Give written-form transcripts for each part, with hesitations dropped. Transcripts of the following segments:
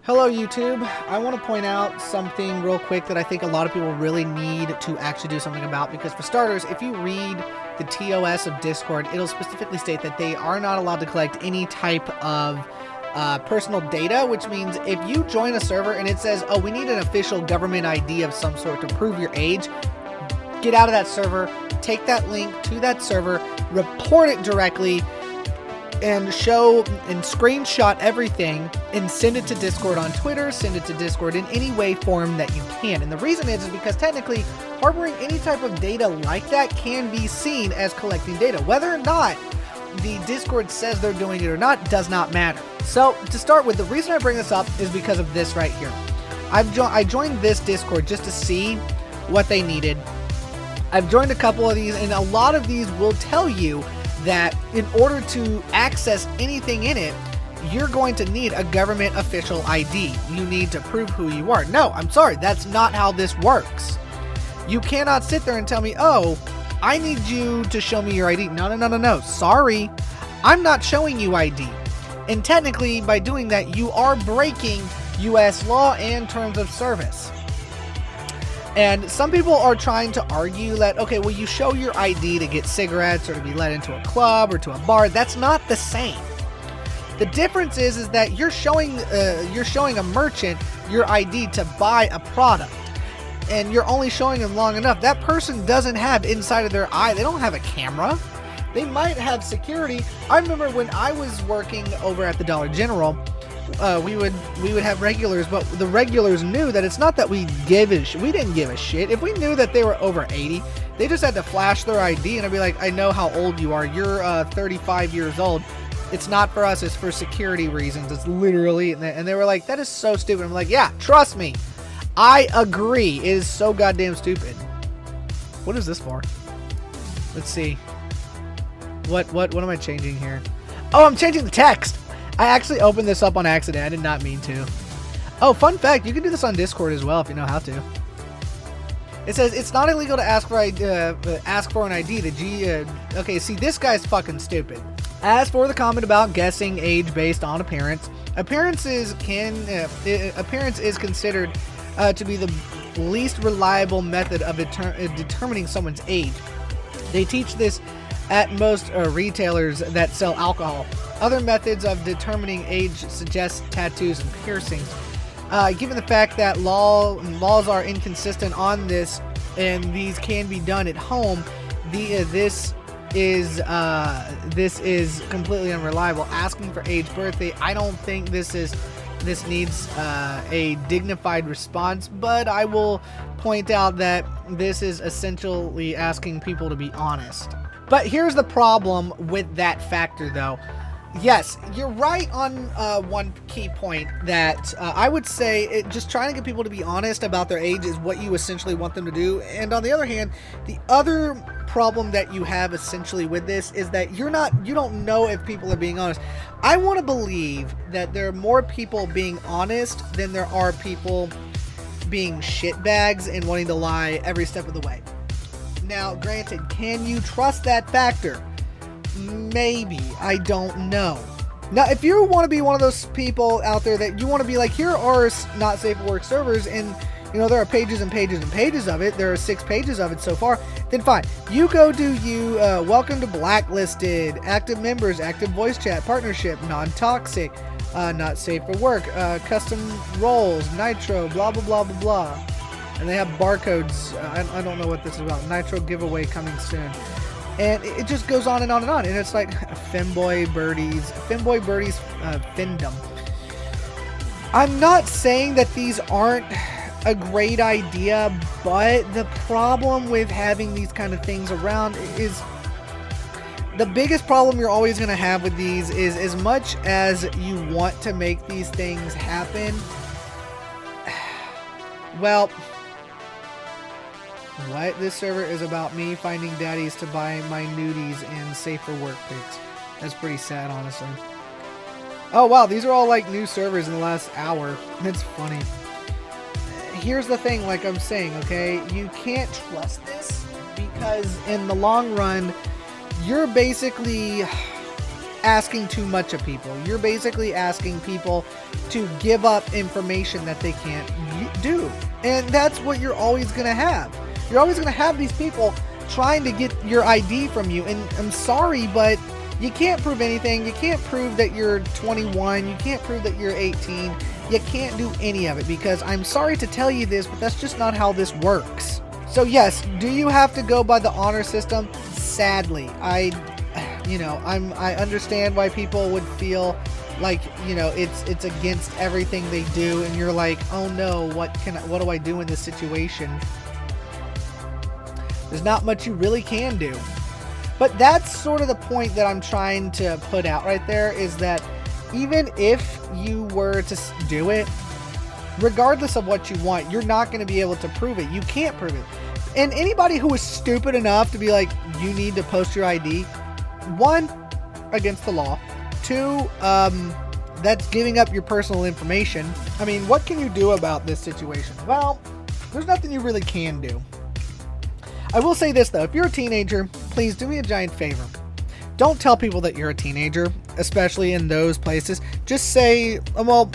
Hello YouTube. I want to point out something real quick that I think a lot of people really need to actually do something about, because for starters, if you read the TOS of Discord, it'll specifically state that they are not allowed to collect any type of personal data, which means if you join a server and it says, oh, we need an official government ID of some sort to prove your age, get out of that server, take that link to that server, report it directly, and show and screenshot everything and send it to Discord on Twitter, send it to Discord in any way form that you can. And the reason is because technically harboring any type of data like that can be seen as collecting data. Whether or not the Discord says they're doing it or not does not matter. So to start with, the reason I bring this up is because of this right here. I joined this Discord just to see what they needed. I've joined a couple of these, and a lot of these will tell you that in order to access anything in it, you're going to need a government official ID. You need to prove who you are. No, I'm sorry, that's not how this works. You cannot sit there and tell me, oh, I need you to show me your ID. No. Sorry, I'm not showing you ID. And technically, by doing that, you are breaking US law and terms of service. And some people are trying to argue that, okay, well, you show your ID to get cigarettes or to be let into a club or to a bar. That's not the same. The difference is that you're showing a merchant your ID to buy a product, and you're only showing them long enough. That person doesn't have inside of their eye. They don't have a camera. They might have security. I remember when I was working over at the Dollar General, we would have regulars, but the regulars knew that it's not that we didn't give a shit. If we knew that they were over 80, they just had to flash their ID, and I'd be like, I know how old you are. You're 35 years old. It's not for us. It's for security reasons. It's literally, and they were like, that is so stupid. I'm like, yeah, trust me, I agree. It is so goddamn stupid. What is this for? Let's see. What am I changing here? Oh, I'm changing the text. I actually opened this up on accident. I did not mean to. Oh, fun fact, you can do this on Discord as well if you know how to. It says it's not illegal to ask for an ID. Okay, see, this guy's fucking stupid. As for the comment about guessing age based on appearance, appearance is considered to be the least reliable method of determining someone's age. They teach this at most retailers that sell alcohol. Other methods of determining age suggest tattoos and piercings. Given the fact that laws are inconsistent on this, and these can be done at home, this is completely unreliable. Asking for age, birthday, I don't think this needs a dignified response, but I will point out that this is essentially asking people to be honest. But here's the problem with that factor, though. Yes, you're right on one key point that I would say just trying to get people to be honest about their age is what you essentially want them to do. And on the other hand, the other problem that you have essentially with this is that you don't know if people are being honest. I want to believe that there are more people being honest than there are people being shitbags and wanting to lie every step of the way. Now, granted, can you trust that factor? Maybe. I don't know. Now, if you want to be one of those people out there that you want to be like, here are not safe for work servers, and there are pages and pages and pages of it. There are 6 pages of it so far. Then fine. You go do welcome to blacklisted, active members, active voice chat, partnership, non-toxic, not safe for work, custom roles, nitro, blah, blah, blah, blah, blah. And they have barcodes. I don't know what this is about. Nitro giveaway coming soon. And it just goes on and on and on. And it's like Femboy Birdies Findom. I'm not saying that these aren't a great idea, but the problem with having these kind of things around is the biggest problem you're always going to have with these is, as much as you want to make these things happen, well, what? This server is about me finding daddies to buy my nudies and safer work pics. That's pretty sad, honestly. Oh wow, these are all like new servers in the last hour. It's funny. Here's the thing, like I'm saying, okay? You can't trust this because in the long run, you're basically asking too much of people. You're basically asking people to give up information that they can't do. And that's what you're always going to have. You're always going to have these people trying to get your ID from you. And I'm sorry, but you can't prove anything. You can't prove that you're 21. You can't prove that you're 18. You can't do any of it, because I'm sorry to tell you this, but that's just not how this works. So yes, do you have to go by the honor system? Sadly, I understand why people would feel like, it's against everything they do, and you're like, oh no, what do I do in this situation? There's not much you really can do. But that's sort of the point that I'm trying to put out right there, is that even if you were to do it, regardless of what you want, you're not going to be able to prove it. You can't prove it. And anybody who is stupid enough to be like, you need to post your ID, 1, against the law. 2, that's giving up your personal information. I mean, what can you do about this situation? Well, there's nothing you really can do. I will say this though, if you're a teenager, please do me a giant favor. Don't tell people that you're a teenager, especially in those places. Just say, well,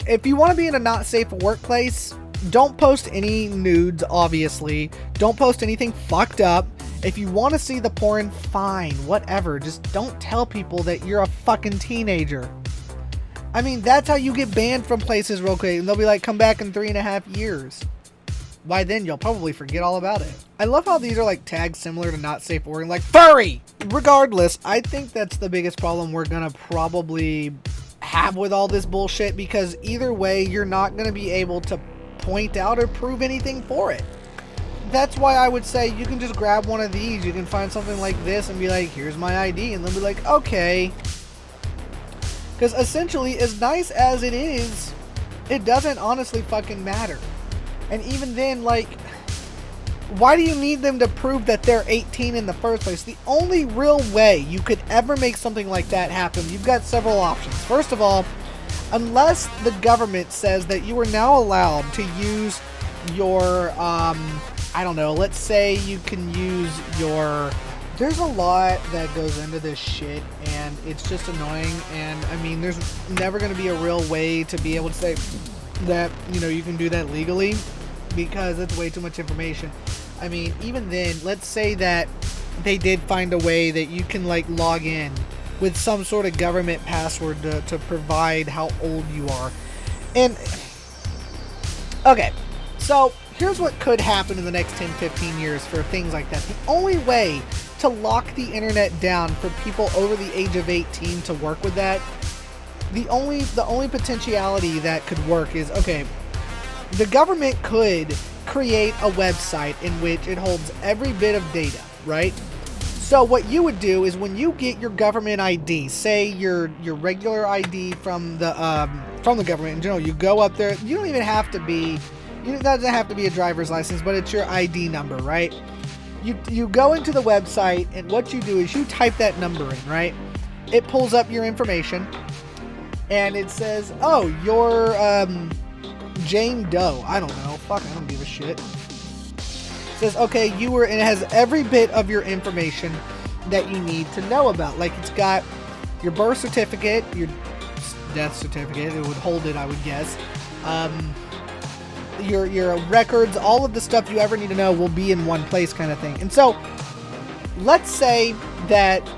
if you want to be in a not safe workplace, don't post any nudes, obviously. Don't post anything fucked up. If you want to see the porn, fine, whatever. Just don't tell people that you're a fucking teenager. I mean, that's how you get banned from places real quick. And they'll be like, come back in 3.5 years. By then, you'll probably forget all about it. I love how these are like tagged similar to not safe for work, like furry! Regardless, I think that's the biggest problem we're gonna probably have with all this bullshit, because either way, you're not gonna be able to point out or prove anything for it. That's why I would say you can just grab one of these. You can find something like this and be like, here's my ID, and they'll be like, okay. Because essentially, as nice as it is, it doesn't honestly fucking matter. And even then, like, why do you need them to prove that they're 18 in the first place? The only real way you could ever make something like that happen, you've got several options. First of all, unless the government says that you are now allowed to use your, I don't know, let's say you can use your... There's a lot that goes into this shit, and it's just annoying, and I mean, there's never going to be a real way to be able to say that, you can do that legally, because that's way too much information. I mean, even then, let's say that they did find a way that you can, like, log in with some sort of government password to provide how old you are. And, okay, so here's what could happen in the next 10-15 years for things like that. The only way to lock the internet down for people over the age of 18 to work with that, the only potentiality that could work is, okay, the government could create a website in which it holds every bit of data, right? So what you would do is when you get your government ID, say your regular ID from the government in general, you go up there. You don't even have to be, it doesn't have to be a driver's license, but it's your ID number, right? You go into the website, and what you do is you type that number in, right? It pulls up your information, and it says, oh, you're Jane Doe. I don't know. Fuck, I don't give a shit. It says, okay, you were, and it has every bit of your information that you need to know about. Like, it's got your birth certificate, your death certificate. It would hold it, I would guess. Your records, all of the stuff you ever need to know will be in one place, kind of thing. And so, let's say that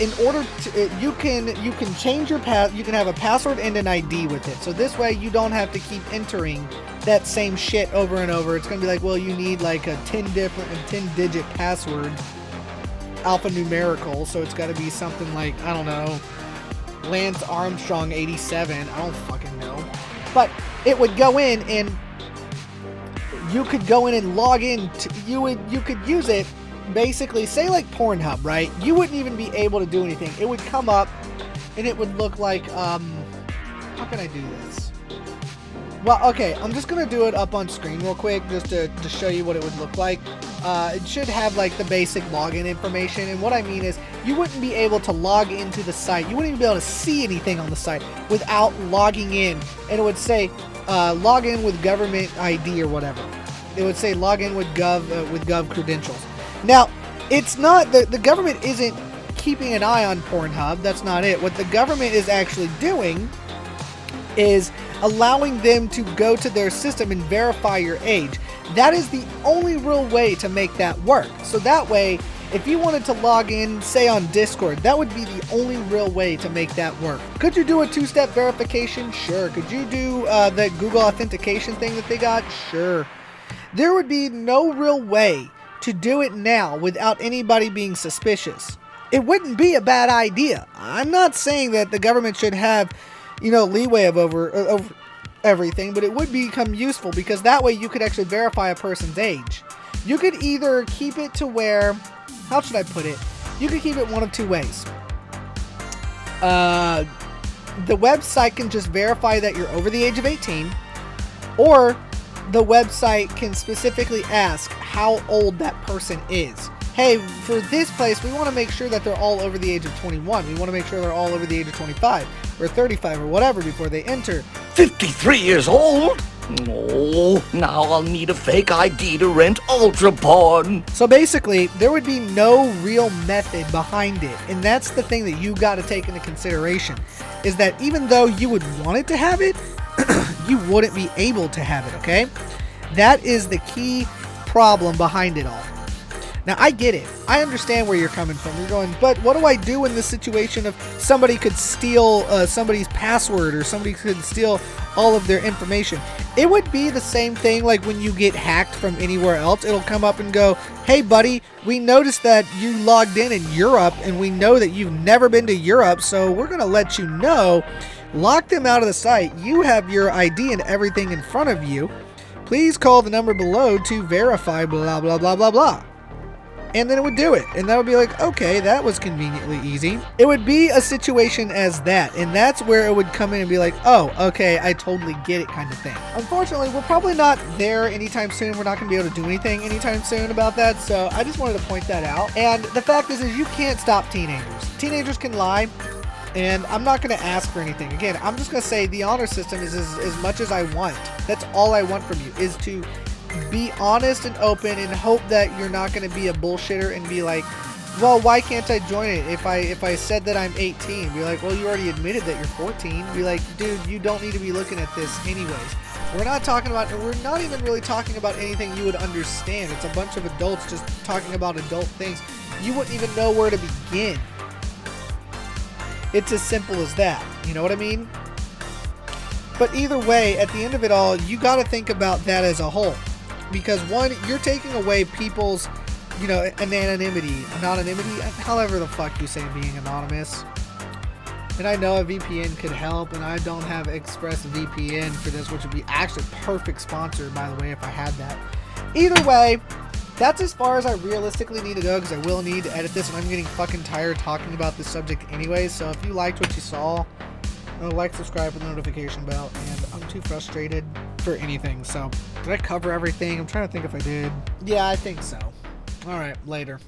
in order to, you can change your you can have a password and an ID with it. So this way you don't have to keep entering that same shit over and over. It's gonna be like, well, you need like a 10-digit password, alphanumerical. So it's got to be something like, I don't know, Lance Armstrong 87. I don't fucking know. But it would go in, and you could go in and log in. You could use it. Basically, say like Pornhub, right? You wouldn't even be able to do anything. It would come up, and it would look like, how can I do this? Well, okay, I'm just going to do it up on screen real quick, just to show you what it would look like. It should have like the basic login information, and what I mean is, you wouldn't be able to log into the site. You wouldn't even be able to see anything on the site without logging in, and it would say, log in with government ID or whatever. It would say log in with gov credentials. Now, it's not, the government isn't keeping an eye on Pornhub. That's not it. What the government is actually doing is allowing them to go to their system and verify your age. That is the only real way to make that work. So that way, if you wanted to log in, say on Discord, that would be the only real way to make that work. Could you do a two-step verification? Sure. Could you do the Google authentication thing that they got? Sure. There would be no real way to do it now without anybody being suspicious. It wouldn't be a bad idea. I'm not saying that the government should have, leeway over everything, but it would become useful because that way you could actually verify a person's age. You could either keep it to where, how should I put it? You could keep it one of two ways. The website can just verify that you're over the age of 18, or the website can specifically ask how old that person is. Hey, for this place, we want to make sure that they're all over the age of 21. We want to make sure they're all over the age of 25 or 35 or whatever before they enter. 53 years old? Oh, now I'll need a fake ID to rent ultra porn. So basically, there would be no real method behind it. And that's the thing that you got to take into consideration, is that even though you would want it to have it, you wouldn't be able to have it, okay? That is the key problem behind it all. Now, I get it. I understand where you're coming from. You're going, but what do I do in this situation if somebody could steal somebody's password or somebody could steal all of their information? It would be the same thing like when you get hacked from anywhere else. It'll come up and go, hey, buddy, we noticed that you logged in Europe, and we know that you've never been to Europe, so we're going to let you know. Lock them out of the site. You have your ID and everything in front of you. Please call the number below to verify blah, blah, blah, blah, blah. And then it would do it. And that would be like, okay, that was conveniently easy. It would be a situation as that. And that's where it would come in and be like, oh, okay, I totally get it kind of thing. Unfortunately, we're probably not there anytime soon. We're not going to be able to do anything anytime soon about that. So I just wanted to point that out. And the fact is you can't stop teenagers. Teenagers can lie. And I'm not going to ask for anything. Again, I'm just going to say the honor system is as much as I want. That's all I want from you, is to be honest and open and hope that you're not going to be a bullshitter and be like, well, why can't I join it if I said that I'm 18? Be like, well, you already admitted that you're 14. Be like, dude, you don't need to be looking at this anyways. We're not even really talking about anything you would understand. It's a bunch of adults just talking about adult things. You wouldn't even know where to begin. It's as simple as that. You know what I mean? But either way, at the end of it all, you got to think about that as a whole. Because one, you're taking away people's, anonymity, however the fuck you say being anonymous. And I know a VPN could help, and I don't have ExpressVPN for this, which would be actually perfect sponsor, by the way, if I had that. Either way, that's as far as I realistically need to go, because I will need to edit this, and I'm getting fucking tired talking about this subject anyway. So if you liked what you saw, like, subscribe with the notification bell, and I'm too frustrated for anything. So did I cover everything? I'm trying to think if I did. Yeah, I think so. All right, later.